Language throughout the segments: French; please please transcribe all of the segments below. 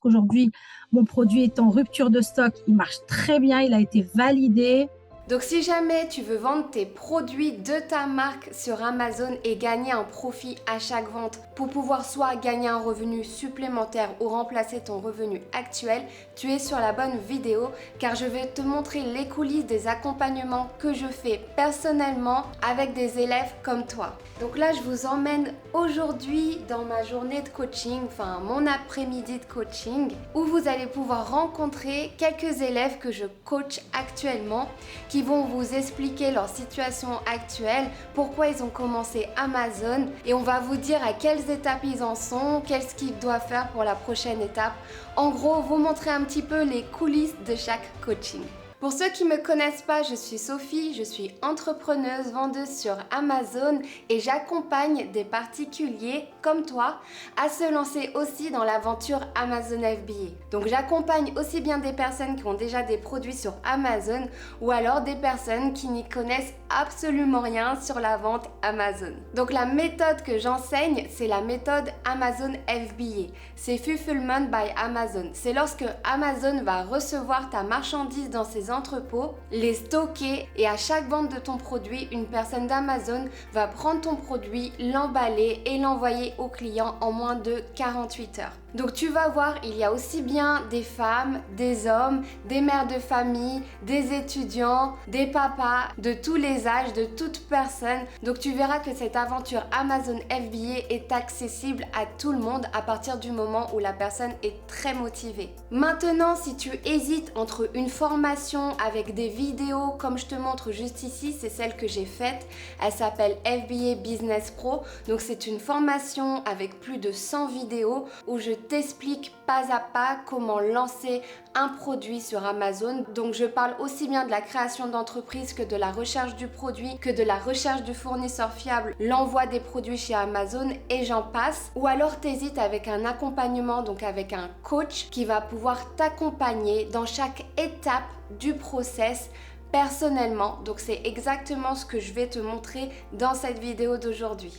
Aujourd'hui, mon produit est en rupture de stock, il marche très bien, il a été validé. Donc si jamais tu veux vendre tes produits de ta marque sur Amazon et gagner un profit à chaque vente pour pouvoir soit gagner un revenu supplémentaire ou remplacer ton revenu actuel, tu es sur la bonne vidéo car je vais te montrer les coulisses des accompagnements que je fais personnellement avec des élèves comme toi. Donc là, je vous emmène aujourd'hui dans ma journée de coaching, enfin mon après-midi de coaching, où vous allez pouvoir rencontrer quelques élèves que je coach actuellement qui vont vous expliquer leur situation actuelle, pourquoi ils ont commencé Amazon et on va vous dire à quelles étapes ils en sont, qu'est-ce qu'ils doivent faire pour la prochaine étape. En gros, vous montrer un petit peu les coulisses de chaque coaching. Pour ceux qui ne me connaissent pas, je suis Sophie, je suis entrepreneuse, vendeuse sur Amazon et j'accompagne des particuliers comme toi à se lancer aussi dans l'aventure Amazon FBA. Donc j'accompagne aussi bien des personnes qui ont déjà des produits sur Amazon ou alors des personnes qui n'y connaissent absolument rien sur la vente Amazon. Donc la méthode que j'enseigne, c'est la méthode Amazon FBA. C'est Fulfillment by Amazon. C'est lorsque Amazon va recevoir ta marchandise dans ses entrepôts, les stocker et à chaque vente de ton produit, une personne d'Amazon va prendre ton produit, l'emballer et l'envoyer au client en moins de 48 heures. Donc tu vas voir, il y a aussi bien des femmes, des hommes, des mères de famille, des étudiants, des papas, de tous les âges, de toute personne. Donc tu verras que cette aventure Amazon FBA est accessible à tout le monde à partir du moment où la personne est très motivée. Maintenant, si tu hésites entre une formation avec des vidéos comme je te montre juste ici, c'est celle que j'ai faite. Elle s'appelle FBA Business Pro. Donc c'est une formation avec plus de 100 vidéos où je t'explique pas à pas comment lancer un produit sur Amazon. Donc je parle aussi bien de la création d'entreprise que de la recherche du produit, que de la recherche du fournisseur fiable, l'envoi des produits chez Amazon et j'en passe. Ou alors t'hésites avec un accompagnement, donc avec un coach qui va pouvoir t'accompagner dans chaque étape du process personnellement. Donc c'est exactement ce que je vais te montrer dans cette vidéo d'aujourd'hui.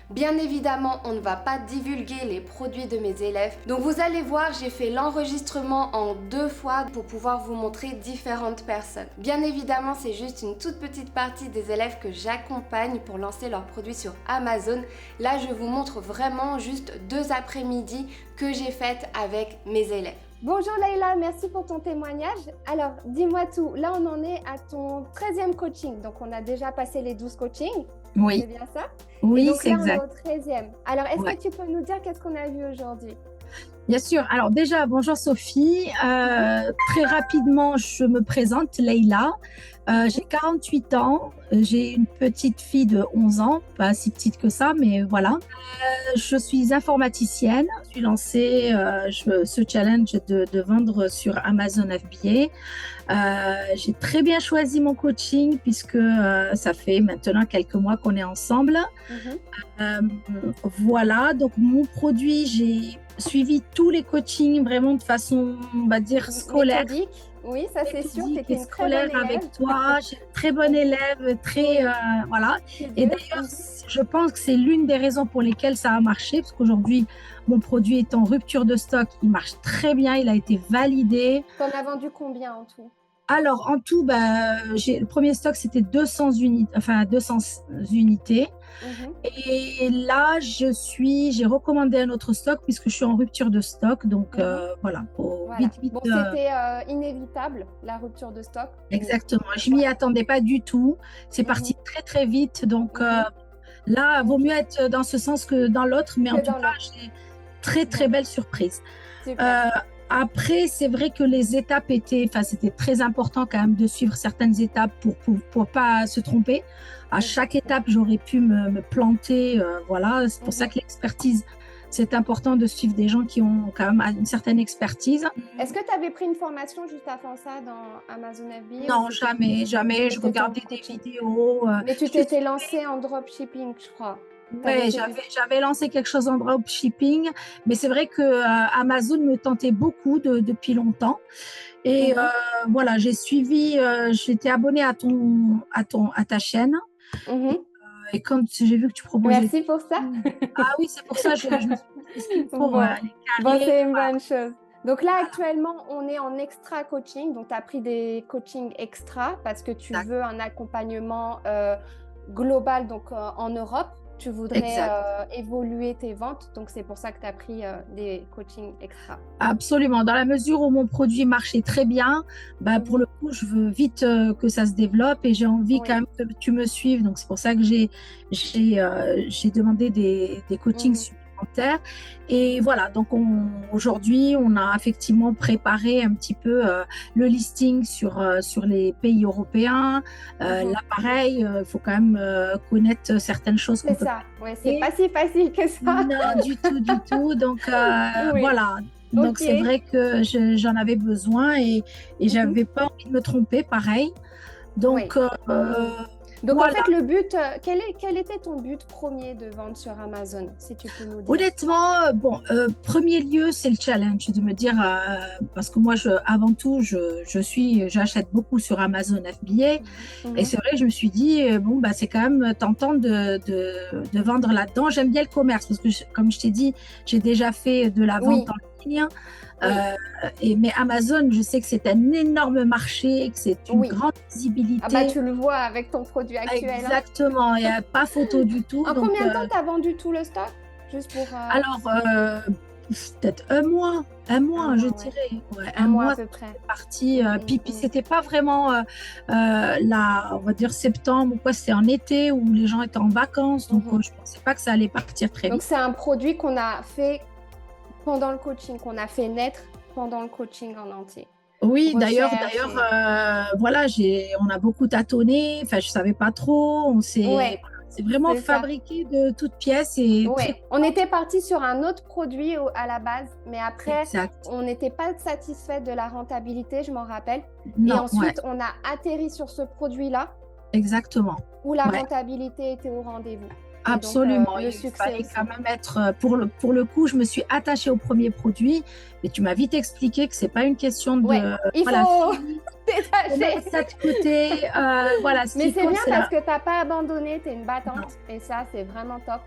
Bien évidemment, on ne va pas divulguer les produits de mes élèves. Donc vous allez voir, j'ai fait l'enregistrement en 2 fois pour pouvoir vous montrer différentes personnes. Bien évidemment, c'est juste une toute petite partie des élèves que j'accompagne pour lancer leurs produits sur Amazon. Là, je vous montre vraiment juste 2 après-midi que j'ai faites avec mes élèves. Bonjour Leïla, merci pour ton témoignage. Alors, dis-moi tout. Là, on en est à ton 13e coaching. Donc, on a déjà passé les 12 coachings. Oui. C'est bien ça? Oui, c'est donc là, exact. on est au 13e. Alors, est-ce que tu peux nous dire qu'est-ce qu'on a vu aujourd'hui? Bien sûr. Alors déjà, bonjour Sophie. Très rapidement, je me présente, Leïla. J'ai 48 ans. J'ai une petite fille de 11 ans, pas si petite que ça, mais voilà. Je suis informaticienne. Je suis lancée ce challenge de vendre sur Amazon FBA. J'ai très bien choisi mon coaching puisque ça fait maintenant quelques mois qu'on est ensemble. Voilà, donc mon produit, j'ai suivi tous les coachings vraiment de façon, on va dire, scolaire. Méthodique. Oui, ça c'est sûr. Tu étais une très bonne Scolaire élève. avec toi, j'ai une très bonne élève, très voilà. Et d'ailleurs, je pense que c'est l'une des raisons pour lesquelles ça a marché, parce qu'aujourd'hui, mon produit est en rupture de stock, il marche très bien, il a été validé. Tu en as vendu combien en tout? Alors, en tout, le premier stock, c'était 200 unités, enfin 200 unités. Et là, j'ai recommandé un autre stock puisque je suis en rupture de stock. Donc, voilà. Vite, bon, c'était inévitable, la rupture de stock. Exactement. Je ne m'y attendais pas du tout. C'est parti très, très vite. Donc, là, vaut mieux être dans ce sens que dans l'autre. Mais en tout cas, j'ai très, très belle surprise. Après, c'est vrai que les étapes c'était très important quand même de suivre certaines étapes pour pas se tromper. À chaque étape, j'aurais pu me planter. Voilà, c'est pour ça que l'expertise, c'est important de suivre des gens qui ont quand même une certaine expertise. Est-ce que tu avais pris une formation juste avant ça dans Amazon FBA? Non, jamais. Je regardais des vidéos. Mais tu t'étais lancée en dropshipping, je crois. Oui, j'avais lancé quelque chose en dropshipping, mais c'est vrai que Amazon me tentait beaucoup depuis longtemps. Et voilà, j'étais abonnée à ta chaîne. Et quand j'ai vu que tu proposais… Merci pour ça. Ah oui, c'est pour ça, je me suis inscrite pour les carrières. Bon, c'est une bonne chose. Donc là, actuellement, on est en extra coaching. Donc, tu as pris des coachings extra parce que tu veux un accompagnement global donc, en Europe. Tu voudrais évoluer tes ventes. Donc, c'est pour ça que tu as pris des coachings extra. Absolument. Dans la mesure où mon produit marchait très bien, pour le coup, je veux vite que ça se développe et j'ai envie quand même que tu me suives. Donc, c'est pour ça que j'ai demandé des coachings supplémentaires. Et voilà, donc aujourd'hui, on a effectivement préparé un petit peu le listing sur les pays européens. Là, pareil, il faut quand même connaître certaines choses. C'est ça, c'est pas si facile que ça. Non, du tout. Donc, voilà. Donc, c'est vrai que j'en avais besoin et j'avais pas envie de me tromper, pareil. Donc, donc voilà. En fait, le but, quel était ton but premier de vente sur Amazon, si tu peux nous dire? Honnêtement, premier lieu, c'est le challenge, de me dire, parce que moi, avant tout, j'achète beaucoup sur Amazon FBA, et c'est vrai que je me suis dit, c'est quand même tentant de vendre là-dedans. J'aime bien le commerce, parce que comme je t'ai dit, j'ai déjà fait de la vente en ligne. Mais Amazon, je sais que c'est un énorme marché, que c'est une grande visibilité. Ah bah, tu le vois avec ton produit actuel. Exactement, il n'y a pas photo du tout. En combien de temps tu as vendu tout le stock? Juste pour, Alors, peut-être un mois, je dirais. Ouais, un mois à peu près. Parti. Puis c'était pas vraiment on va dire septembre ou quoi, c'était en été où les gens étaient en vacances, donc je pensais pas que ça allait partir très vite. Donc c'est un produit qu'on a fait pendant le coaching, qu'on a fait naître pendant le coaching en entier. Oui, d'ailleurs, voilà, on a beaucoup tâtonné. Enfin, je savais pas trop. C'est vraiment fabriqué de toutes pièces et on était parti sur un autre produit à la base, mais après, on n'était pas satisfait de la rentabilité, je m'en rappelle. Et ensuite, on a atterri sur ce produit-là. Exactement. Où la rentabilité était au rendez-vous. Absolument, donc, il fallait quand même être, pour le coup, je me suis attachée au premier produit, et tu m'as vite expliqué que c'est pas une question de... il faut détacher ça de côté, voilà. Mais c'est bien parce que tu n'as pas abandonné, tu es une battante, et ça, c'est vraiment top.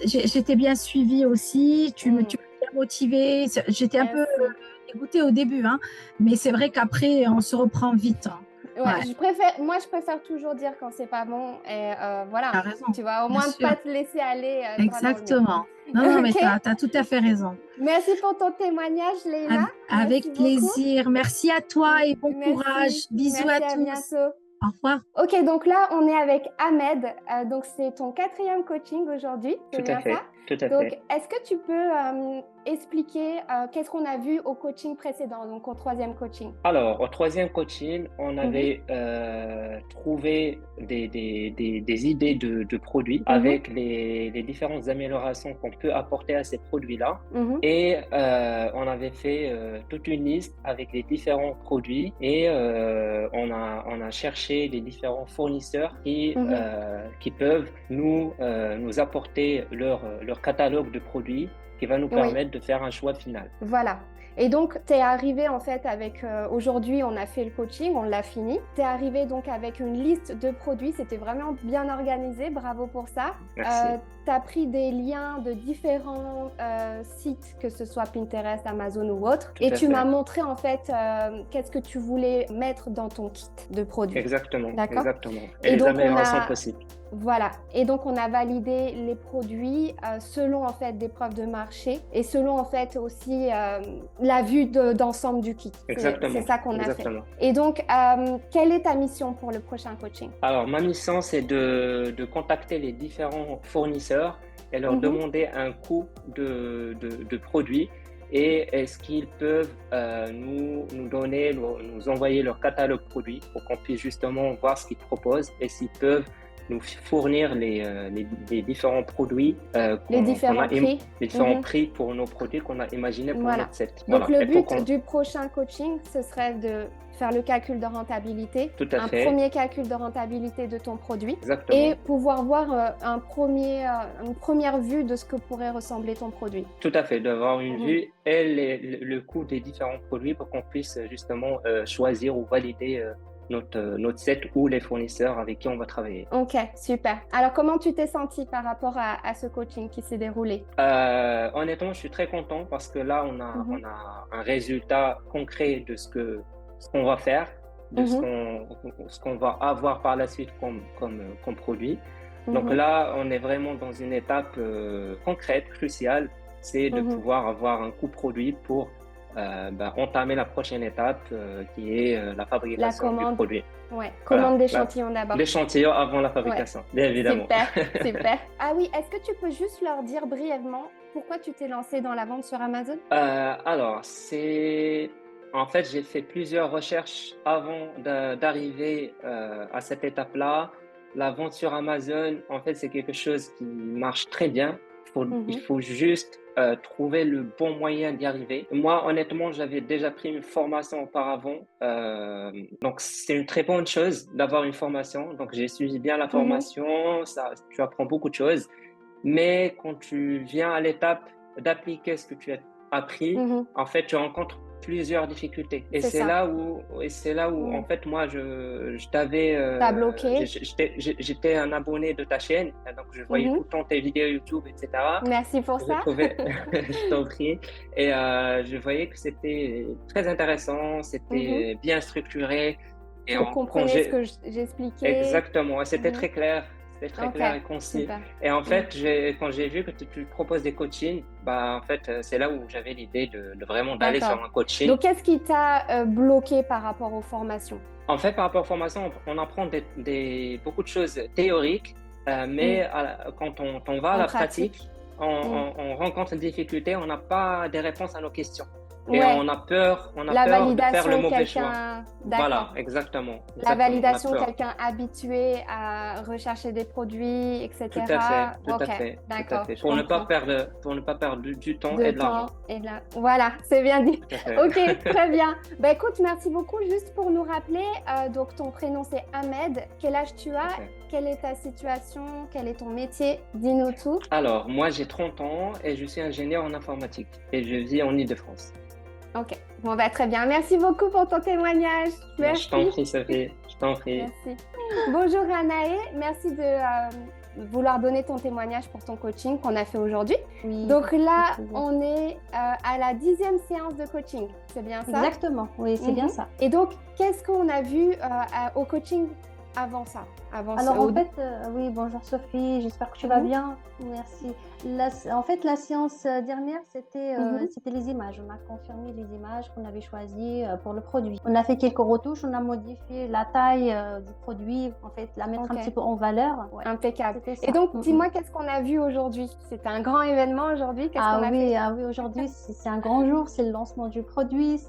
J'étais bien suivie aussi, tu m'as bien motivée, j'étais un peu dégoûtée au début, mais c'est vrai qu'après, on se reprend vite. Je préfère toujours dire quand c'est pas bon et voilà. T'as raison. Tu vois, au moins ne pas te laisser aller. Exactement. Non, mais t'as tout à fait raison. Merci pour ton témoignage, Leïla. Avec plaisir. Merci à toi et bon courage. Bisous à tous. Bientôt. Au revoir. Ok, donc là, on est avec Ahmed. Donc, c'est ton 4e coaching aujourd'hui. Tout à fait. Donc, est-ce que tu peux expliquer qu'est-ce qu'on a vu au coaching précédent, donc au 3e coaching? Alors, au 3e coaching, on avait trouvé des idées de produits avec les différentes améliorations qu'on peut apporter à ces produits-là. Et on avait fait toute une liste avec les différents produits et on a cherché les différents fournisseurs qui peuvent nous apporter leur catalogue de produits qui va nous permettre de faire un choix final. Voilà. Et donc, tu es arrivé en fait avec, aujourd'hui, on a fait le coaching, on l'a fini. Tu es arrivé donc avec une liste de produits, c'était vraiment bien organisé, bravo pour ça. Merci. Tu as pris des liens de différents sites, que ce soit Pinterest, Amazon ou autre. Et tu m'as montré en fait qu'est-ce que tu voulais mettre dans ton kit de produits. Exactement. D'accord. Exactement. Et les améliorations possibles. Voilà, et donc on a validé les produits selon en fait des preuves de marché et selon en fait aussi la vue d'ensemble du kit. Exactement. C'est ça qu'on a fait. Et donc, quelle est ta mission pour le prochain coaching? Alors, ma mission, c'est de contacter les différents fournisseurs et leur demander un coût de produits et est-ce qu'ils peuvent nous envoyer leur catalogue produits pour qu'on puisse justement voir ce qu'ils proposent et s'ils peuvent nous fournir les différents produits, les différents prix pour nos produits qu'on a imaginés pour notre set. Donc le but du prochain coaching, ce serait de faire le calcul de rentabilité, un premier calcul de rentabilité de ton produit. Exactement. Et pouvoir voir une première vue de ce que pourrait ressembler ton produit. Tout à fait, d'avoir une vue et le coût des différents produits pour qu'on puisse justement choisir ou valider notre set ou les fournisseurs avec qui on va travailler. Ok, super. Alors, comment tu t'es senti par rapport à ce coaching qui s'est déroulé? Honnêtement, je suis très content parce que là, on a un résultat concret de ce qu'on va faire, de ce qu'on va avoir par la suite comme produit. Donc là, on est vraiment dans une étape concrète, cruciale, c'est de pouvoir avoir un coût produit pour entamer la prochaine étape qui est la fabrication du produit. Ouais, commande d'échantillons d'abord. L'échantillon avant la fabrication, bien évidemment. Super, super. Ah oui, est-ce que tu peux juste leur dire brièvement pourquoi tu t'es lancé dans la vente sur Amazon? Alors, en fait, j'ai fait plusieurs recherches avant d'arriver à cette étape-là. La vente sur Amazon, en fait, c'est quelque chose qui marche très bien. Il faut juste trouver le bon moyen d'y arriver. Moi, honnêtement, j'avais déjà pris une formation auparavant. Donc, c'est une très bonne chose d'avoir une formation. Donc, j'ai suivi bien la formation. Tu apprends beaucoup de choses. Mais quand tu viens à l'étape d'appliquer ce que tu as appris, en fait, tu rencontres plusieurs difficultés. Et c'est là où en fait, moi, je t'avais... T'as bloqué. J'étais un abonné de ta chaîne, donc je voyais tout le temps tes vidéos YouTube, etc. Merci pour ça. Je t'en prie. Et je voyais que c'était très intéressant, c'était bien structuré. Et on comprenait ce que j'expliquais. Exactement, c'était très clair. C'était très clair et concis. Super. Et en fait, quand j'ai vu que tu proposes des coachings, en fait, c'est là où j'avais l'idée de vraiment d'aller sur un coaching. Donc, qu'est-ce qui t'a bloqué par rapport aux formations? En fait, par rapport aux formations, on apprend beaucoup de choses théoriques, mais quand on va à la pratique, on rencontre des difficultés, on n'a pas des réponses à nos questions. Et on a peur de faire le mauvais choix. Voilà, exactement. La validation, quelqu'un habitué à rechercher des produits, etc. Tout à fait. D'accord. Pour ne pas perdre du temps et de l'argent. Voilà, c'est bien dit. Ok, très bien. Écoute, merci beaucoup. Juste pour nous rappeler, donc ton prénom c'est Ahmed. Quel âge tu as? Quelle est ta situation? Quel est ton métier? Dis-nous tout. Alors, moi j'ai 30 ans et je suis ingénieur en informatique et je vis en Île-de-France. Ok, bon très bien. Merci beaucoup pour ton témoignage. Merci. Je t'en prie, Sophie. Je t'en prie. Merci. Bonjour Anaë, merci de vouloir donner ton témoignage pour ton coaching qu'on a fait aujourd'hui. Oui, donc là, on est à la 10e séance de coaching, c'est bien ça? Exactement, oui, c'est bien ça. Et donc, qu'est-ce qu'on a vu au coaching avant ça? Alors en fait, oui, bonjour Sophie, j'espère que tu vas bien. Merci. En fait, la séance dernière, c'était les images. On a confirmé les images qu'on avait choisies pour le produit. On a fait quelques retouches, on a modifié la taille du produit, en fait, la mettre un petit peu en valeur. Ouais. Impeccable. Et donc, dis-moi, qu'est-ce qu'on a vu aujourd'hui? C'était un grand événement aujourd'hui. Qu'est-ce qu'on a fait? Ah oui, aujourd'hui, c'est un grand jour, c'est le lancement du produit,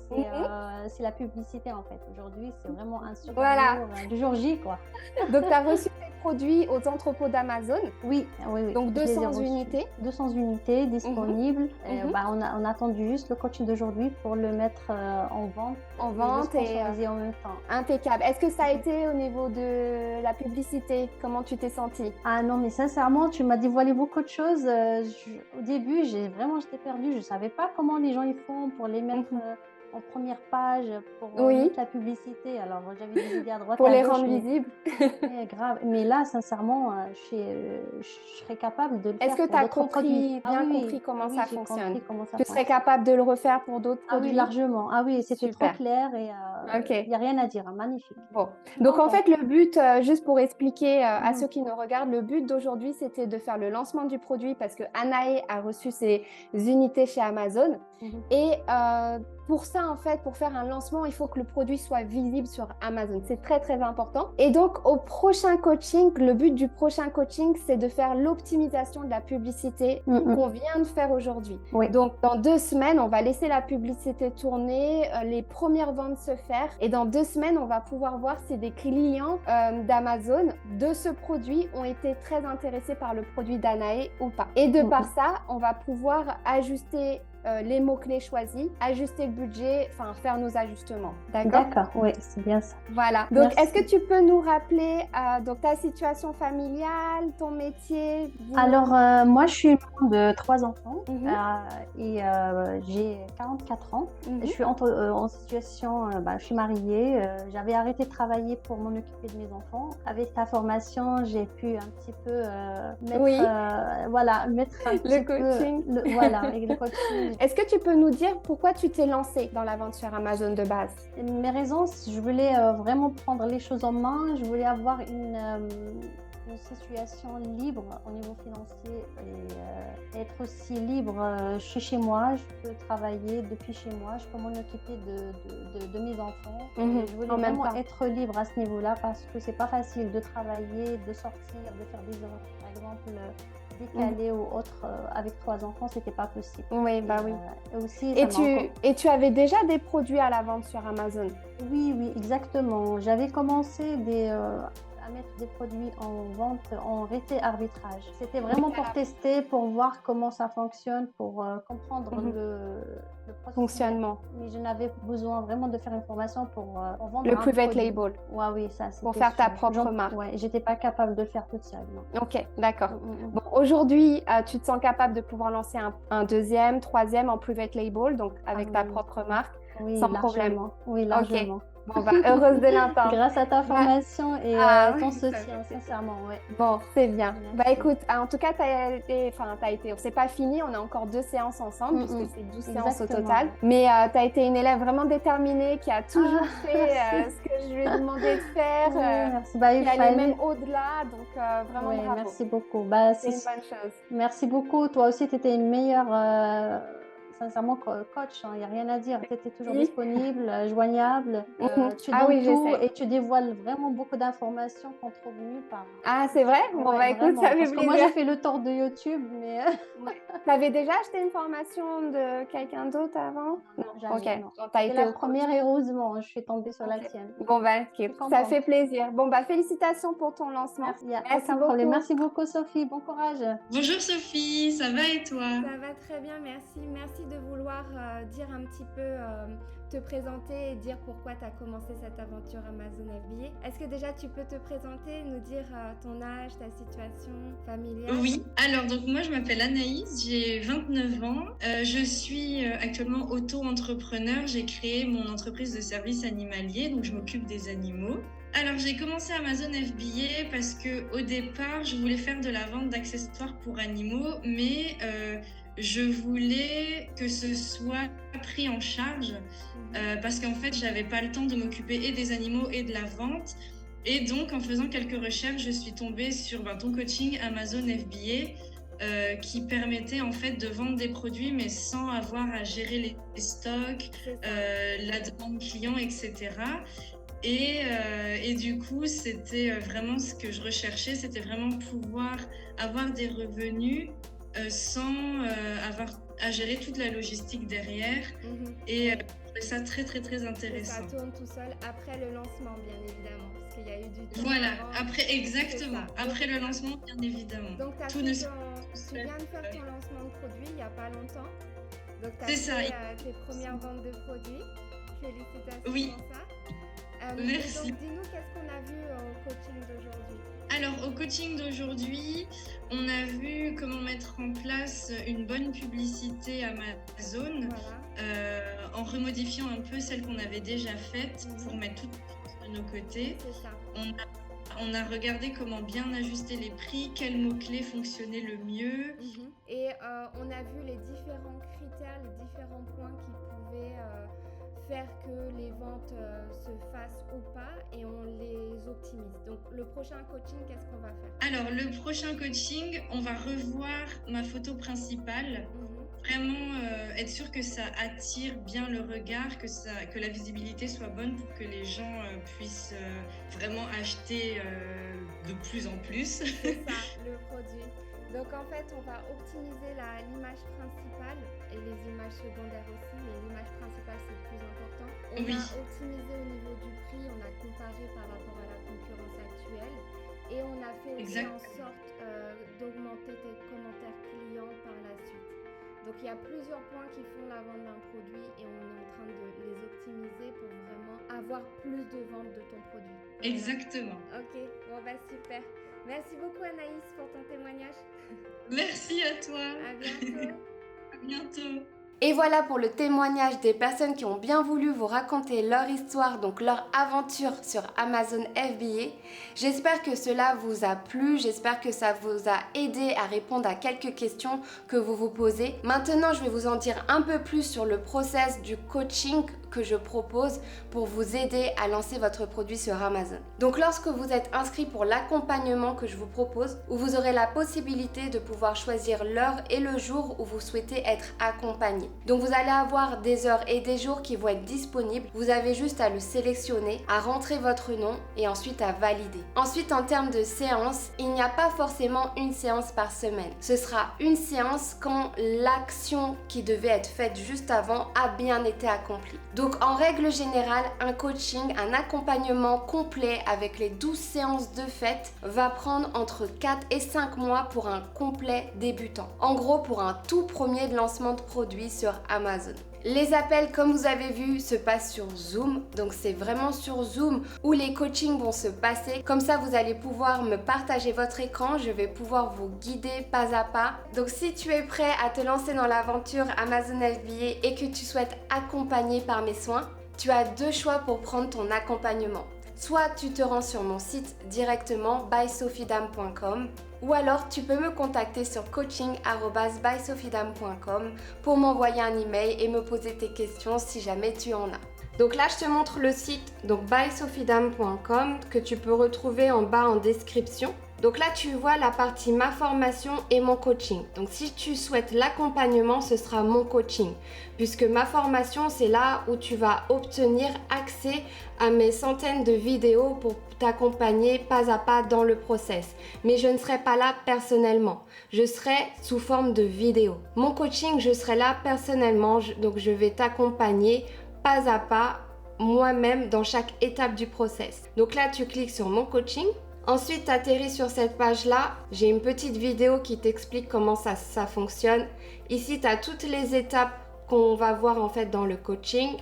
c'est la publicité en fait. Aujourd'hui, c'est vraiment un super jour, du jour J, quoi. Donc, tu as reçu tes produits aux entrepôts d'Amazon? Oui. Donc, 200 unités? 200 unités disponibles. On a attendu juste le coaching d'aujourd'hui pour le mettre en vente. En vente et en même temps. Impeccable. Est-ce que ça a été au niveau de la publicité? Comment tu t'es sentie? Ah non, mais sincèrement, tu m'as dévoilé beaucoup de choses. Au début, j'étais perdue. Je ne savais pas comment les gens y font pour les mettre en première page, pour mettre la publicité. Alors, j'avais des idées à droite, pour à les gauche, rendre visibles. Grave. Mais là, sincèrement, je serais capable de le faire. Est-ce que tu as compris comment ça fonctionne? Tu serais capable de le refaire pour d'autres produits? Oui, largement. Ah oui, c'était trop clair et il n'y a rien à dire. Magnifique. Bon. Donc, en fait, le but, juste pour expliquer à ceux qui nous regardent, le but d'aujourd'hui, c'était de faire le lancement du produit parce que Anaë a reçu ses unités chez Amazon. Et pour ça, en fait, pour faire un lancement, il faut que le produit soit visible sur Amazon. C'est très, très important. Et donc, au prochain coaching, le but du prochain coaching, c'est de faire l'optimisation de la publicité qu'on vient de faire aujourd'hui. Oui. Donc, dans 2 semaines, on va laisser la publicité tourner, les premières ventes se faire. Et dans 2 semaines, on va pouvoir voir si des clients d'Amazon de ce produit ont été très intéressés par le produit d'Anaë ou pas. Et de par ça, on va pouvoir ajuster les mots-clés choisis, ajuster le budget, enfin faire nos ajustements. D'accord? D'accord, oui, c'est bien ça. Voilà. Donc, est-ce que tu peux nous rappeler donc, ta situation familiale, ton métier? Alors, moi, je suis maman de 3 enfants et j'ai 44 ans. Je suis en situation, je suis mariée. J'avais arrêté de travailler pour m'en occuper de mes enfants. Avec ta formation, j'ai pu un petit peu mettre un petit coaching. Avec le coaching. Est-ce que tu peux nous dire pourquoi tu t'es lancée dans la vente sur Amazon de base? Mes raisons, je voulais vraiment prendre les choses en main. Je voulais avoir une situation libre au niveau financier et être aussi libre. Je suis chez moi, je peux travailler depuis chez moi, je peux m'en occuper de mes enfants. Je voulais vraiment être libre à ce niveau-là parce que c'est pas facile de travailler, de sortir, de faire des heures, par exemple décalées ou autres. Avec 3 enfants, c'était pas possible. Oui, oui. Aussi, et tu avais déjà des produits à la vente sur Amazon? Oui, exactement. J'avais commencé à mettre des produits en vente en arbitrage. C'était vraiment pour tester, pour voir comment ça fonctionne, pour comprendre le fonctionnement. Mais je n'avais besoin vraiment de faire une formation pour vendre le private label. Oui, ça. Pour faire ta propre marque. Oui, j'étais pas capable de le faire toute seule. Non. Ok, d'accord. Bon, aujourd'hui, tu te sens capable de pouvoir lancer un deuxième, troisième en private label, donc avec ta propre marque, sans problème. Oui, largement. Okay. Bon, heureuse de l'entendre. Grâce à ta formation et ton soutien, sincèrement, ouais. Bon, c'est bien. Merci. Écoute, en tout cas, c'est pas fini, on a encore 2 séances ensemble, puisque c'est 12 séances au total. Mais tu as été une élève vraiment déterminée, qui a toujours fait ce que je lui ai demandé de faire, merci. Qui allait même au-delà, donc vraiment bravo. Merci beaucoup. C'est une bonne chose. Merci beaucoup. Toi aussi, tu étais une meilleure... sincèrement, coach, il n'y a rien à dire. Tu étais toujours disponible, joignable. Tu donnes tout et tu dévoiles vraiment beaucoup d'informations qu'on trouve nulle part. Ah, c'est vrai? Bon, écoute, ça fait plaisir. Moi, j'ai fait le tour de YouTube, mais... Tu avais déjà acheté une formation de quelqu'un d'autre avant? Non, jamais. Non. C'est la première, heureusement. Je suis tombée sur la tienne. Bon, ça fait plaisir. Bon, félicitations pour ton lancement. Merci, il n'y a aucun problème. Merci beaucoup, Sophie. Bon courage. Bonjour, Sophie. Ça va et toi? Ça va très bien, merci. Merci de vouloir dire un petit peu, te présenter et dire pourquoi tu as commencé cette aventure Amazon FBA. Est-ce que déjà tu peux te présenter, nous dire ton âge, ta situation familiale? Oui, alors donc moi je m'appelle Anaïs, j'ai 29 ans. Je suis actuellement auto-entrepreneur. J'ai créé mon entreprise de services animaliers, donc je m'occupe des animaux. Alors j'ai commencé Amazon FBA parce que au départ je voulais faire de la vente d'accessoires pour animaux, mais je voulais que ce soit pris en charge parce qu'en fait, j'avais pas le temps de m'occuper et des animaux et de la vente. Et donc, en faisant quelques recherches, je suis tombée sur ton coaching Amazon FBA qui permettait en fait de vendre des produits mais sans avoir à gérer les stocks, la demande client, etc. Et du coup, c'était vraiment ce que je recherchais, c'était vraiment pouvoir avoir des revenus sans avoir à gérer toute la logistique derrière. Et je trouvais ça très très très intéressant. Ça tourne tout seul après le lancement, bien évidemment, parce qu'il y a eu du temps. Voilà, après, exactement, après le lancement, bien évidemment. Donc tu viens de faire ton lancement de produit il n'y a pas longtemps. Donc tu as fait tes premières ventes de produits. Félicitations pour ça. Merci. Donc dis-nous, qu'est-ce qu'on a vu au coaching d'aujourd'hui? Alors, au coaching d'aujourd'hui, on a vu comment mettre en place une bonne publicité Amazon en remodifiant un peu celle qu'on avait déjà faite pour mettre tout de nos côtés. C'est ça. On a regardé comment bien ajuster les prix, quels mots-clés fonctionnaient le mieux. Et on a vu les différents critères, les différents points qui pouvaient faire que les ventes se fassent ou pas et on les optimise. Donc le prochain coaching, qu'est-ce qu'on va faire? Alors le prochain coaching, on va revoir ma photo principale. Vraiment être sûr que ça attire bien le regard, que la visibilité soit bonne pour que les gens puissent vraiment acheter de plus en plus. C'est ça, le produit. Donc en fait, on va optimiser l'image principale et les images secondaires aussi, mais l'image principale c'est le plus important. On a optimisé au niveau du prix, on a comparé par rapport à la concurrence actuelle et on a fait aussi en sorte d'augmenter tes commentaires clients par la suite. Donc il y a plusieurs points qui font la vente d'un produit et on est en train de les optimiser pour vraiment avoir plus de ventes de ton produit. Exactement. Ok, bon bah super. Merci beaucoup Anaïs pour ton témoignage. Merci à toi. À bientôt. À bientôt. Et voilà pour le témoignage des personnes qui ont bien voulu vous raconter leur histoire, donc leur aventure sur Amazon FBA. J'espère que cela vous a plu, j'espère que ça vous a aidé à répondre à quelques questions que vous vous posez. Maintenant, je vais vous en dire un peu plus sur le process du coaching que je propose pour vous aider à lancer votre produit sur Amazon. Donc lorsque vous êtes inscrit pour l'accompagnement que je vous propose, où vous aurez la possibilité de pouvoir choisir l'heure et le jour où vous souhaitez être accompagné. Donc vous allez avoir des heures et des jours qui vont être disponibles. Vous avez juste à le sélectionner, à rentrer votre nom et ensuite à valider. Ensuite, en termes de séance, il n'y a pas forcément une séance par semaine. Ce sera une séance quand l'action qui devait être faite juste avant a bien été accomplie. Donc en règle générale, un coaching, un accompagnement complet avec les 12 séances de fait va prendre entre 4 et 5 mois pour un complet débutant. En gros, pour un tout premier lancement de produit sur Amazon. Les appels, comme vous avez vu, se passent sur Zoom. Donc c'est vraiment sur Zoom où les coachings vont se passer. Comme ça, vous allez pouvoir me partager votre écran. Je vais pouvoir vous guider pas à pas. Donc si tu es prêt à te lancer dans l'aventure Amazon FBA et que tu souhaites accompagner par mes soins, tu as deux choix pour prendre ton accompagnement. Soit tu te rends sur mon site directement bysophidam.com ou alors tu peux me contacter sur coaching@bysophidam.com pour m'envoyer un email et me poser tes questions si jamais tu en as. Donc là, je te montre le site donc bysophidam.com que tu peux retrouver en bas en description. Donc là, tu vois la partie ma formation et mon coaching. Donc si tu souhaites l'accompagnement, ce sera mon coaching. Puisque ma formation, c'est là où tu vas obtenir accès à mes centaines de vidéos pour t'accompagner pas à pas dans le process. Mais je ne serai pas là personnellement. Je serai sous forme de vidéo. Mon coaching, je serai là personnellement. Donc je vais t'accompagner pas à pas moi-même dans chaque étape du process. Donc là, tu cliques sur mon coaching. Ensuite, tu atterris sur cette page-là. J'ai une petite vidéo qui t'explique comment ça fonctionne. Ici, tu as toutes les étapes qu'on va voir en fait dans le coaching.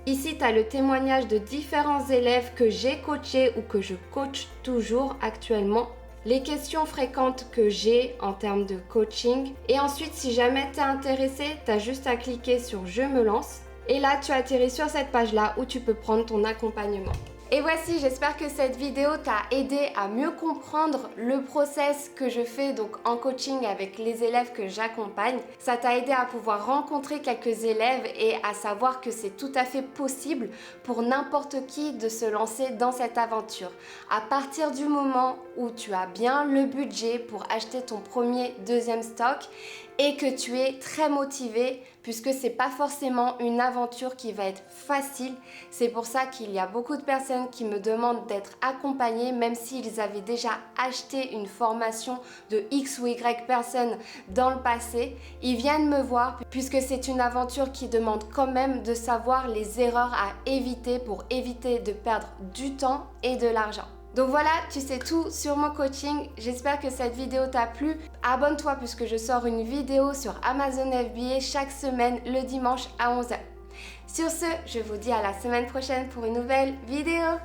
Ici, tu as le témoignage de différents élèves que j'ai coachés ou que je coach toujours actuellement. Les questions fréquentes que j'ai en termes de coaching. Et ensuite, si jamais tu es intéressé, tu as juste à cliquer sur « Je me lance ». Et là, tu atterris sur cette page-là où tu peux prendre ton accompagnement. Et voici, j'espère que cette vidéo t'a aidé à mieux comprendre le process que je fais donc en coaching avec les élèves que j'accompagne. Ça t'a aidé à pouvoir rencontrer quelques élèves et à savoir que c'est tout à fait possible pour n'importe qui de se lancer dans cette aventure. À partir du moment où tu as bien le budget pour acheter ton premier, deuxième stock et que tu es très motivé puisque c'est pas forcément une aventure qui va être facile. C'est pour ça qu'il y a beaucoup de personnes qui me demandent d'être accompagnées même s'ils avaient déjà acheté une formation de X ou Y personnes dans le passé. Ils viennent me voir puisque c'est une aventure qui demande quand même de savoir les erreurs à éviter pour éviter de perdre du temps et de l'argent. Donc voilà, tu sais tout sur mon coaching. J'espère que cette vidéo t'a plu. Abonne-toi puisque je sors une vidéo sur Amazon FBA chaque semaine le dimanche à 11h. Sur ce, je vous dis à la semaine prochaine pour une nouvelle vidéo.